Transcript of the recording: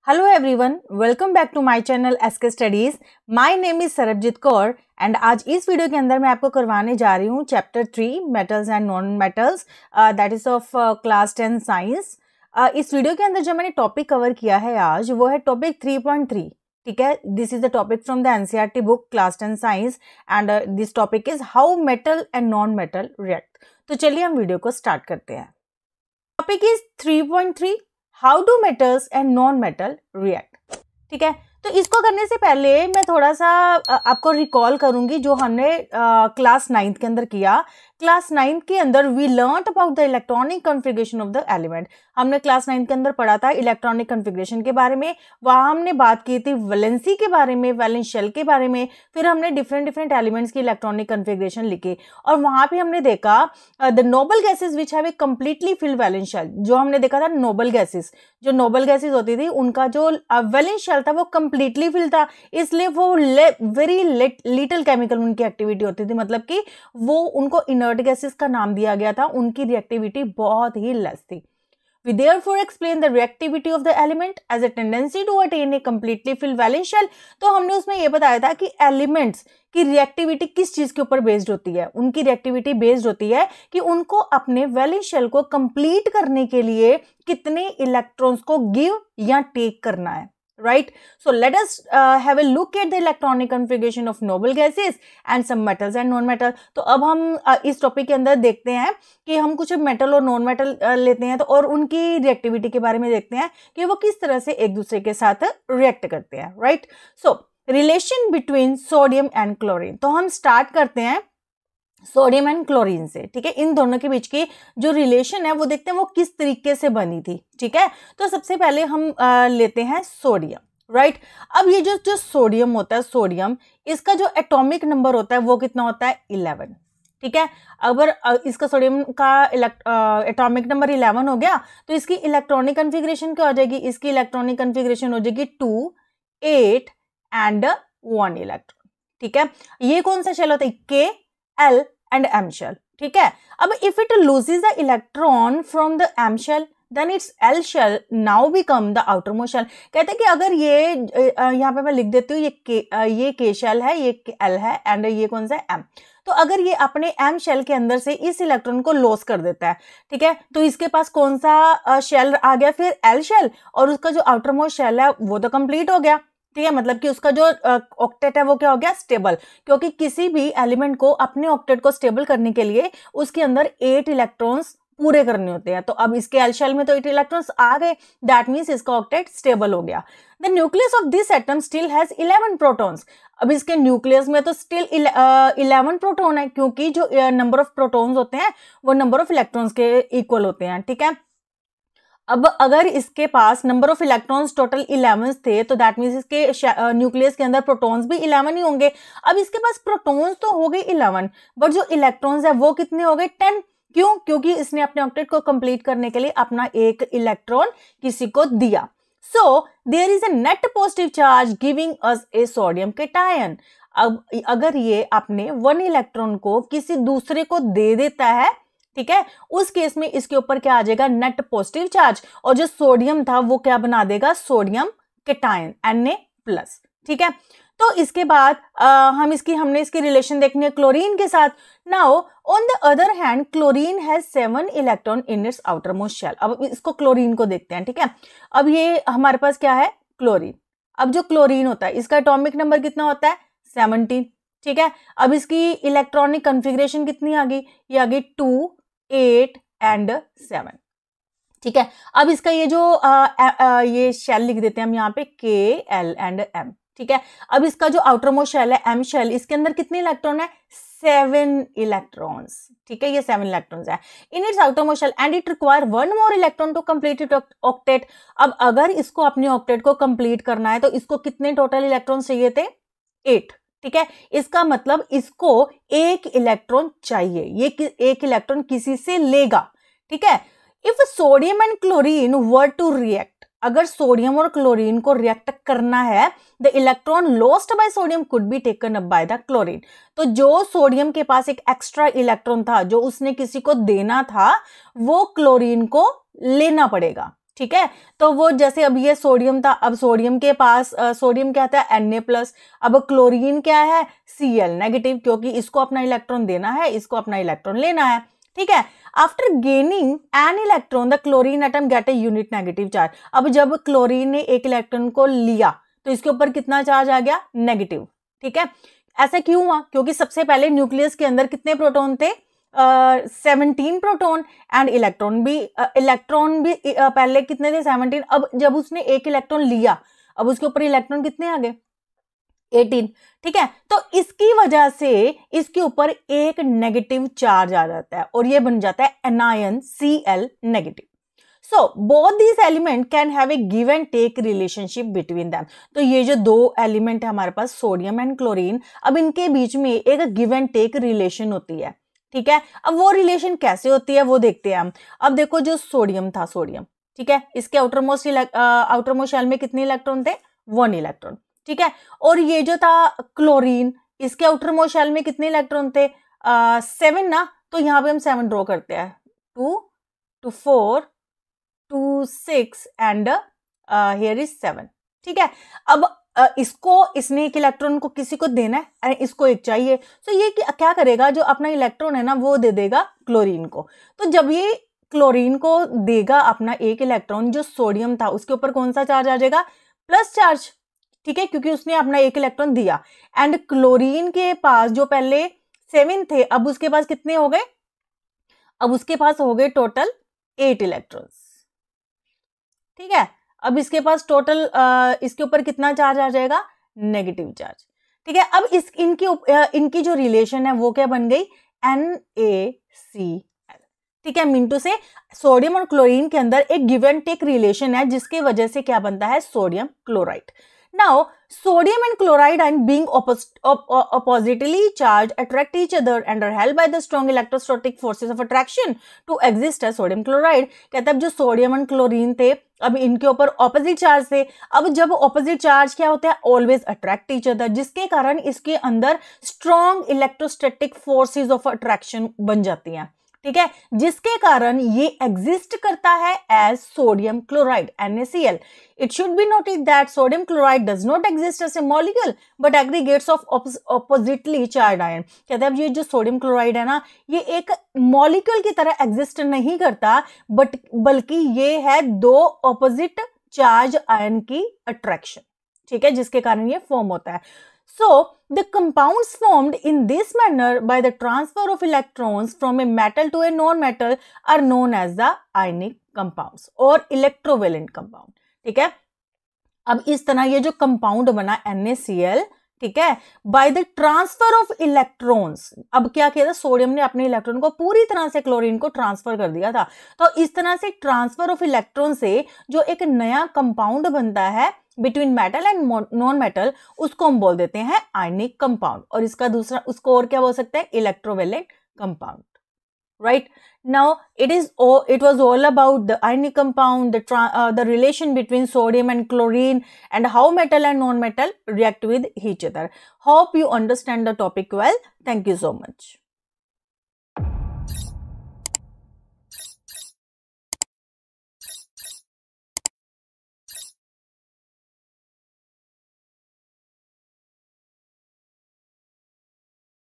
Hello everyone, welcome back to my channel SK Studies. My name is Sarabjit Kaur and आज इस video के अंदर मैं आपको करवाने जा रही हूँ chapter 3 metals and non metals that is of class 10 science. इस वीडियो के अंदर जो मैंने टॉपिक कवर किया है आज वो है टॉपिक 3.3। ठीक है, this is the topic from the NCERT book class 10 science and this topic is how metal and non metal react. तो चलिए हम वीडियो को स्टार्ट करते हैं। Topic is 3.3 how do metals and non metal react. ठीक है, तो इसको करने से पहले मैं थोड़ा सा आपको रिकॉल करूंगी जो हमने क्लास 9th के अंदर किया। क्लास 9th के अंदर we learn about the electronic configuration of the element. हमने क्लास 9th के अंदर पढ़ा था इलेक्ट्रॉनिक कॉन्फ़िगरेशन के बारे में। वहाँ हमने बात की थी वैलेंसी के बारे में, वैलेंस शेल के बारे में। फिर हमने डिफरेंट एलिमेंट्स की इलेक्ट्रॉनिक कॉन्फ़िगरेशन लिखी और वहाँ पे हमने देखा the noble gases which have a completely filled valence shell. जो हमने देखा था नोबल गैसेज, जो नोबल गैसेज होती थी उनका जो वैलेंस शेल था वो कंप्लीटली फिल था, इसलिए वो वेरी लिटिल केमिकल उनकी एक्टिविटी होती थी, मतलब कि वो उनको इनर्ट गैसेस का नाम दिया गया था। उनकी रिएक्टिविटी बहुत ही लेस थी। We therefore explain the reactivity of the element as a tendency to attain a completely filled valence shell। तो हमने उसमें ये बताया था कि एलिमेंट्स की रिएक्टिविटी किस चीज के ऊपर बेस्ड होती है। उनकी रिएक्टिविटी बेस्ड होती है कि उनको अपने वैलेंस शेल को कंप्लीट करने के लिए कितने इलेक्ट्रॉन्स को गिव या टेक करना है। Right, so let us have a look at the electronic configuration of noble gases and some metals and non-metal। तो अब हम इस टॉपिक के अंदर देखते हैं कि हम कुछ मेटल और नॉन मेटल लेते हैं तो और उनकी रिएक्टिविटी के बारे में देखते हैं कि वो किस तरह से एक दूसरे के साथ रिएक्ट करते हैं। Right, so relation between sodium and chlorine. तो हम स्टार्ट करते हैं सोडियम एंड क्लोरीन से। ठीक है, इन दोनों के बीच की जो रिलेशन है वो देखते हैं वो किस तरीके से बनी थी। ठीक है, तो सबसे पहले हम लेते हैं सोडियम। राइट, अब ये जो सोडियम होता है, सोडियम इसका जो एटॉमिक नंबर होता है वो कितना होता है 11। ठीक है, अगर इसका सोडियम का एटॉमिक नंबर 11 हो गया तो इसकी इलेक्ट्रॉनिक कॉन्फ़िगरेशन क्या हो जाएगी? इसकी इलेक्ट्रॉनिक कॉन्फ़िगरेशन हो जाएगी 2, 8 एंड 1 इलेक्ट्रॉन। ठीक है, ये कौन सा शेल होता है? के, L and M shell। ठीक है, अब if it loses the electron from the M shell then its L shell now become the outermost shell। कहते हैं कि अगर ये यहाँ पे मैं लिख देती हूँ ये K shell है, ये L है एंड ये कौन सा है M। तो अगर ये अपने M shell के अंदर से इस इलेक्ट्रॉन को लॉस कर देता है, ठीक है, तो इसके पास कौन सा शेल आ गया? फिर L shell, और उसका जो आउटरमोस्ट शेल है वो तो कंप्लीट हो गया। ठीक है, मतलब कि उसका जो ऑक्टेट है वो क्या हो गया? स्टेबल। क्योंकि किसी भी एलिमेंट को अपने ऑक्टेट को स्टेबल करने के लिए उसके अंदर 8 इलेक्ट्रॉन्स पूरे करने होते हैं। तो अब इसके एल शेल में तो 8 इलेक्ट्रॉन्स आ गए, दैट मींस इसका ऑक्टेट स्टेबल हो गया। The nucleus of this atom still has 11 protons. अब इसके न्यूक्लियस में तो स्टिल 11 प्रोटॉन है, क्योंकि जो नंबर ऑफ प्रोटॉन्स होते हैं वो नंबर ऑफ इलेक्ट्रॉन्स के इक्वल होते हैं। ठीक है, अब अगर इसके पास नंबर ऑफ इलेक्ट्रॉन्स टोटल 11 थे तो दैट मीन्स इसके न्यूक्लियस के अंदर प्रोटॉन्स भी 11 ही होंगे। अब इसके पास प्रोटॉन्स तो हो गए 11 बट जो इलेक्ट्रॉन्स है वो कितने हो गए? 10। क्यों? क्योंकि इसने अपने ऑक्टेट को कंप्लीट करने के लिए अपना एक इलेक्ट्रॉन किसी को दिया। So there is a net positive charge giving us a sodium cation. अब अगर ये अपने 1 इलेक्ट्रॉन को किसी दूसरे को दे देता है, ठीक है, उस केस में इसके ऊपर क्या आ जाएगा? नेट पॉजिटिव चार्ज, और जो सोडियम था वो क्या बना देगा? Sodium cation Na+। ठीक है, तो इसके बाद हमने इसकी रिलेशन देखनी है क्लोरीन के साथ। Now on the other hand chlorine has 7 electron in its outermost shell. अब इसको क्लोरीन को देखते हैं। ठीक है, अब ये हमारे पास क्या है? क्लोरीन। अब जो क्लोरीन होता है इसका एटॉमिक नंबर कितना होता है? 17। ठीक है, अब इसकी इलेक्ट्रॉनिक कॉन्फ़िगरेशन कितनी आ गई? ये आ गई 2, 8 एंड 7। ठीक है, अब इसका ये जो ये शेल लिख देते हैं हम यहाँ पे K, L एंड M। ठीक है, अब इसका जो आउटर मोस्ट शेल है M शेल, इसके अंदर कितने इलेक्ट्रॉन है? 7 इलेक्ट्रॉन्स। ठीक है, ये 7 इलेक्ट्रॉन्स है in its outermost shell and it require 1 more electron to complete it octet. अब अगर इसको अपने ऑक्टेट को कंप्लीट करना है तो इसको कितने टोटल इलेक्ट्रॉन चाहिए थे? 8। ठीक है, इसका मतलब इसको एक इलेक्ट्रॉन चाहिए, ये एक इलेक्ट्रॉन किसी से लेगा। ठीक है, if sodium and chlorine were to react, अगर सोडियम और क्लोरीन को रिएक्ट करना है, the electron lost by sodium could be taken up by the chlorine. तो जो सोडियम के पास एक एक्स्ट्रा इलेक्ट्रॉन था जो उसने किसी को देना था वो क्लोरीन को लेना पड़ेगा। ठीक है। तो वो जैसे अब ये सोडियम था, अब सोडियम के पास सोडियम क्या था, Na+, अब क्लोरीन क्या है, Cl नेगेटिव, क्योंकि इसको अपना इलेक्ट्रॉन देना है, इसको अपना इलेक्ट्रॉन लेना है। ठीक है। After gaining an electron the chlorine atom gate a unit negative charge. अब जब क्लोरीन ने एक इलेक्ट्रॉन को लिया तो इसके ऊपर कितना चार्ज आ गया, नेगेटिव। ठीक है। ऐसा क्यों हुआ, क्योंकि सबसे पहले न्यूक्लियस के अंदर कितने प्रोटॉन थे, 17 प्रोटॉन, एंड इलेक्ट्रॉन भी पहले कितने थे, 17। अब जब उसने एक इलेक्ट्रॉन लिया, अब उसके ऊपर इलेक्ट्रॉन कितने आ गए, 18। ठीक है। तो इसकी वजह से इसके ऊपर एक नेगेटिव चार्ज आ जाता है और ये बन जाता है anion Cl negative. So both this element can have a give and take relationship between them. तो ये जो दो एलिमेंट है हमारे पास, सोडियम एंड क्लोरीन, अब इनके बीच में एक गिव एंड टेक रिलेशन होती है। ठीक है। अब वो रिलेशन कैसे होती है वो देखते हैं हम। अब देखो जो सोडियम था, सोडियम, ठीक है, इसके आउटरमोस्ट शेल में कितने इलेक्ट्रॉन थे, 1 इलेक्ट्रॉन। ठीक है। और ये जो था क्लोरीन, इसके आउटरमोस्ट शेल में कितने इलेक्ट्रॉन थे, 7 ना। तो यहाँ पे हम 7 ड्रॉ करते हैं, 2 to 4 to 6 and here is 7। ठीक है। अब इसने एक इलेक्ट्रॉन को किसी को देना है और इसको एक चाहिए, तो ये क्या करेगा, जो अपना इलेक्ट्रॉन है ना वो दे देगा क्लोरीन को। तो जब ये क्लोरीन को देगा अपना एक इलेक्ट्रॉन, जो सोडियम था उसके ऊपर कौन सा चार्ज आ जाएगा, प्लस चार्ज। ठीक है, क्योंकि उसने अपना एक इलेक्ट्रॉन दिया। एंड क्लोरीन के पास जो पहले 7 थे, अब उसके पास कितने हो गए, अब उसके पास हो गए टोटल 8 इलेक्ट्रॉन्स। ठीक है। अब इसके पास टोटल इसके ऊपर कितना चार्ज आ जाएगा, नेगेटिव चार्ज। ठीक है। अब इनकी जो रिलेशन है वो क्या बन गई, NaCl। ठीक है। मीन से सोडियम और क्लोरीन के अंदर एक गिव एंड टेक रिलेशन है, जिसके वजह से क्या बनता है, sodium chloride. Now, sodium and chloride ion being oppositely charged attract each other and are held by the strong electrostatic forces of attraction to exist as sodium chloride। कहते हैं जो सोडियम एंड क्लोरीन थे, अब इनके ऊपर opposite charge थे। अब जब ऑपोजिट चार्ज क्या होता है, ऑलवेज अट्रैक्ट ईच अदर, जिसके कारण इसके अंदर strong electrostatic forces of attraction बन जाती हैं। ठीक है, जिसके कारण ये एग्जिस्ट करता है as sodium chloride, NaCl। It should be noted that sodium chloride does not exist as a molecule but aggregates of oppositely charged ion. कहते हैं अब ये जो सोडियम क्लोराइड है ना, ये एक मॉलिक्यूल की तरह एग्जिस्ट नहीं करता, बल्कि ये है दो ऑपोजिट चार्ज आयन की अट्रैक्शन। ठीक है, जिसके कारण ये फॉर्म होता है। So, the compounds formed in this manner by the transfer of electrons from a metal to a non-metal are known as the ionic compounds or electrovalent compound। ठीक है। अब इस तरह ये जो कंपाउंड बना NaCl, ठीक है, by the transfer of electrons. अब क्या किया था, सोडियम ने अपने इलेक्ट्रॉन को पूरी तरह से क्लोरीन को ट्रांसफर कर दिया था। तो इस तरह से ट्रांसफर ऑफ इलेक्ट्रॉन से जो एक नया कंपाउंड बनता है between metal and non metal, उसको हम बोल देते हैं आयनिक कंपाउंड। और इसका दूसरा, उसको और क्या बोल सकते हैं, electrovalent compound. Right now, it was all about the ionic compound, the relation between sodium and chlorine, and how metal and non-metal react with each other. Hope you understand the topic well. Thank you so much.